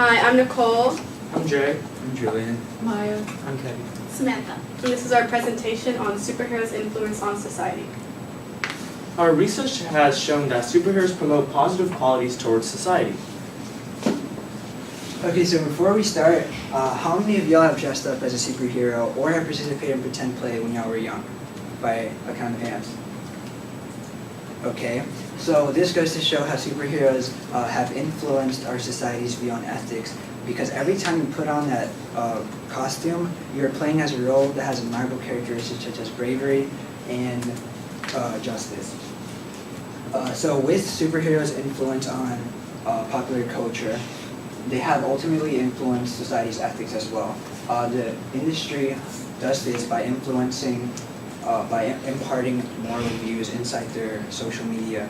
Hi, I'm Nicole. I'm Jay. I'm Julian. Maya. I'm Kevin. Samantha. And this is our presentation on superheroes' influence on society. Our research has shown that superheroes promote positive qualities towards society. Okay, so before we start, how many of y'all have dressed up as a superhero or have participated in pretend play when y'all were young? By a count of hands. Okay, so this goes to show how superheroes have influenced our societies beyond ethics, because every time you put on that costume, you're playing as a role that has admirable characteristics such as bravery and justice. So with superheroes' influence on popular culture, they have ultimately influenced society's ethics as well. The industry does this by influencing, by imparting moral views inside their social media,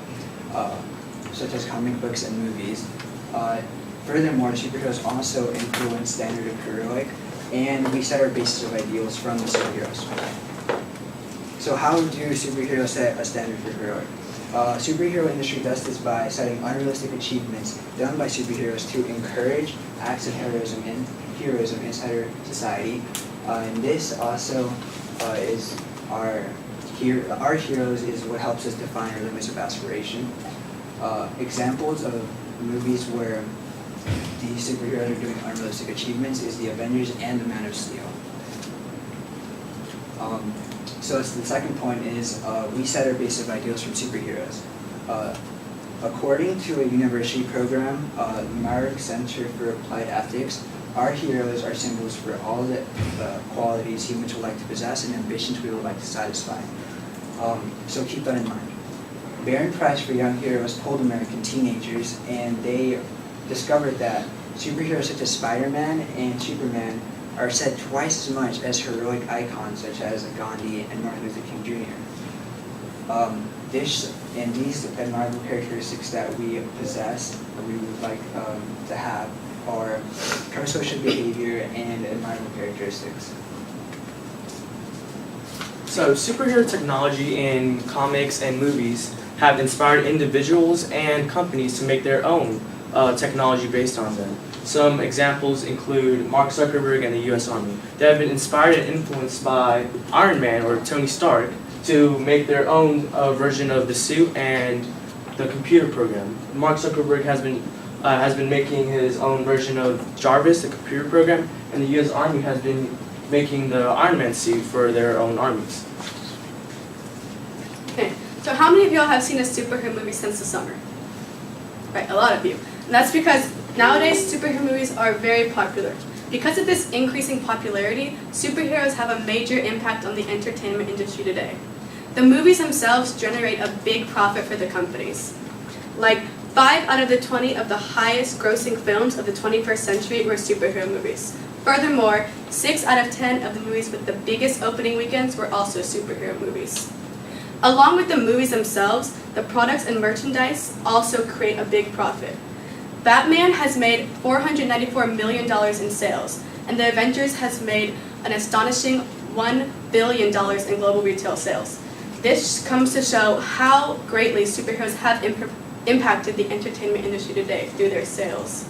such as comic books and movies. Furthermore, superheroes also influence standard of heroic, and we set our basis of ideals from the superheroes. So how do superheroes set a standard for heroic? Superhero industry does this by setting unrealistic achievements done by superheroes to encourage acts of heroism inside our society. And this also is our heroes is what helps us define our limits of aspiration. Examples of movies where the superheroes are doing unrealistic achievements is the Avengers and the Man of Steel. So it's the second point is we set our base of ideals from superheroes. According to a university program, the Marek Center for Applied Ethics, our heroes are symbols for all the qualities humans would like to possess and ambitions we would like to satisfy. So keep that in mind. Baron Price for Young Heroes polled American teenagers, and they discovered that superheroes such as Spider-Man and Superman are said twice as much as heroic icons such as Gandhi and Martin Luther King Jr. These admirable characteristics that we possess, that we would like to have, are pro-social behavior and admirable characteristics. So superhero technology in comics and movies have inspired individuals and companies to make their own technology based on them. Some examples include Mark Zuckerberg and the U.S. Army. They have been inspired and influenced by Iron Man or Tony Stark to make their own version of the suit and the computer program. Mark Zuckerberg has been making his own version of Jarvis, the computer program, and the U.S. Army has been making the Iron Man suit for their own armies. Okay, so how many of y'all have seen a superhero movie since the summer? Right, a lot of you. And that's because nowadays superhero movies are very popular. Because of this increasing popularity, superheroes have a major impact on the entertainment industry today. The movies themselves generate a big profit for the companies. Like 5 out of the 20 of the highest grossing films of the 21st century were superhero movies. Furthermore, 6 out of 10 of the movies with the biggest opening weekends were also superhero movies. Along with the movies themselves, the products and merchandise also create a big profit. Batman has made $494 million in sales, and the Avengers has made an astonishing $1 billion in global retail sales. This comes to show how greatly superheroes have impacted the entertainment industry today through their sales.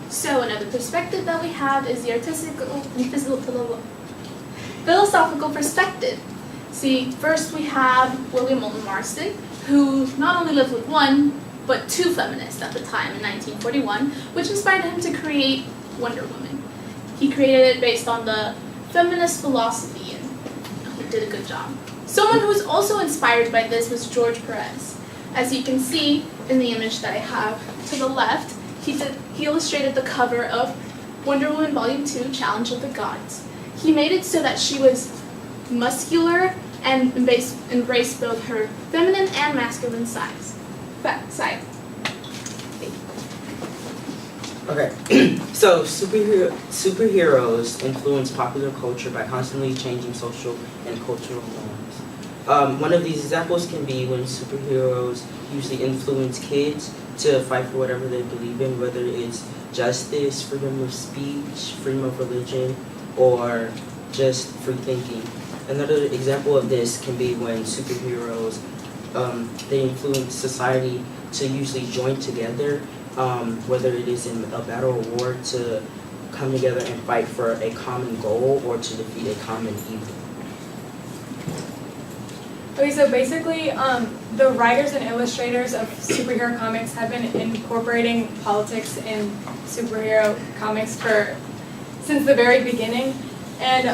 So another perspective that we have is the artistical and philosophical perspective. See, first we have William Moulton Marston, who not only lived with one, but 2 feminists at the time in 1941, which inspired him to create Wonder Woman. He created it based on the feminist philosophy, and he did a good job. Someone who was also inspired by this was George Perez. As you can see in the image that I have to the left, he illustrated the cover of Wonder Woman Volume 2, Challenge of the Gods. He made it so that she was muscular and embraced both her feminine and masculine side. Okay, so superheroes influence popular culture by constantly changing social and cultural norms. One of these examples can be when superheroes usually influence kids to fight for whatever they believe in, whether it's justice, freedom of speech, freedom of religion, or just free thinking. Another example of this can be when superheroes they influence society to usually join together whether it is in a battle or war, to come together and fight for a common goal or to defeat a common evil. Okay, so basically, the writers and illustrators of superhero comics have been incorporating politics in superhero comics since the very beginning, and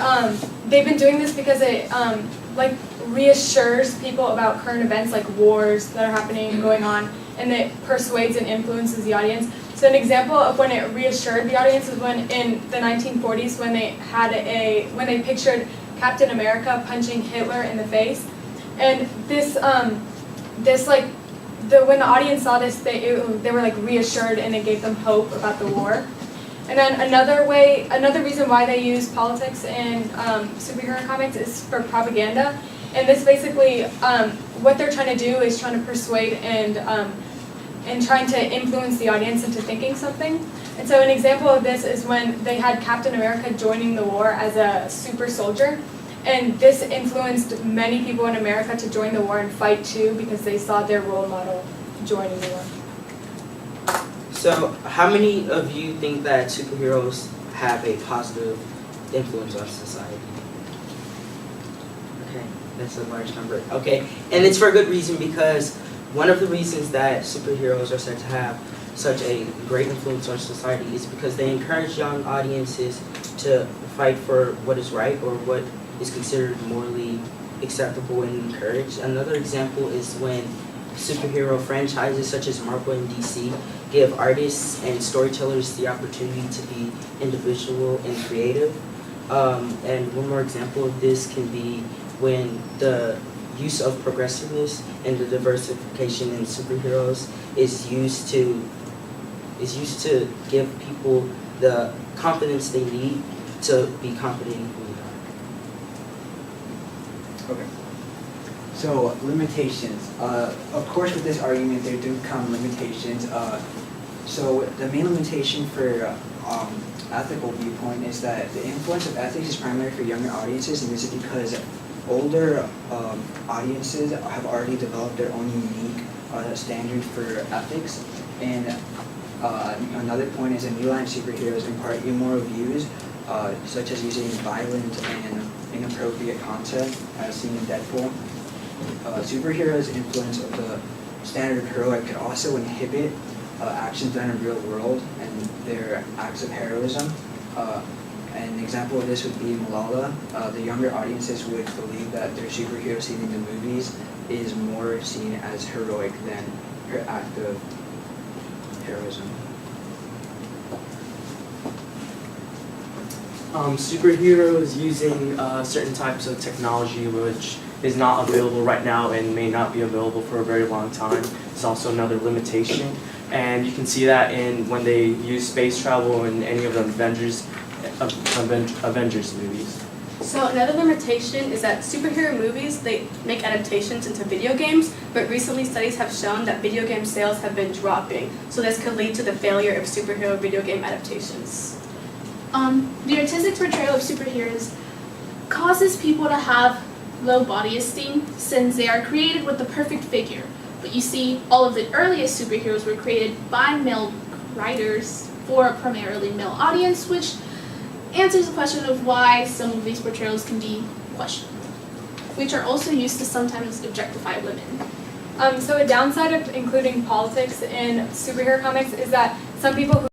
they've been doing this because it like reassures people about current events like wars that are happening and going on, and it persuades and influences the audience. So an example of when it reassured the audience is when in the 1940s when they pictured Captain America punching Hitler in the face. And when the audience saw this, they were like reassured, and it gave them hope about the war. And then another reason why they use politics in superhero comics is for propaganda. And this basically, what they're trying to do is trying to persuade and trying to influence the audience into thinking something. And so an example of this is when they had Captain America joining the war as a super soldier. And this influenced many people in America to join the war and fight too, because they saw their role model joining the war. So, how many of you think that superheroes have a positive influence on society? Okay, that's a large number. Okay, and it's for a good reason, because one of the reasons that superheroes are said to have such a great influence on society is because they encourage young audiences to fight for what is right or what is considered morally acceptable and encouraged. Another example is when superhero franchises such as Marvel and DC give artists and storytellers the opportunity to be individual and creative. And one more example of this can be when the use of progressiveness and the diversification in superheroes is used to give people the confidence they need to be confident in who they are. Okay. So limitations. Of course, with this argument, there do come limitations. So the main limitation for ethical viewpoint is that the influence of ethics is primarily for younger audiences, and this is because older audiences have already developed their own unique standard for ethics. And another point is that new line superheroes impart immoral views, such as using violent and inappropriate content, as seen in Deadpool. Superheroes' influence of the standard heroic could also inhibit actions done in the real world and their acts of heroism. An example of this would be Malala. The younger audiences would believe that their superhero seen in the movies is more seen as heroic than her act of heroism. Superheroes using certain types of technology which is not available right now and may not be available for a very long time is also another limitation. And you can see that in when they use space travel in any of the Avengers movies. So another limitation is that superhero movies, they make adaptations into video games, but recently studies have shown that video game sales have been dropping. So this could lead to the failure of superhero video game adaptations. The artistic portrayal of superheroes causes people to have low body esteem since they are created with the perfect figure. But you see, all of the earliest superheroes were created by male writers for a primarily male audience, which answers the question of why some of these portrayals can be questionable, which are also used to sometimes objectify women. So a downside of including politics in superhero comics is that some people who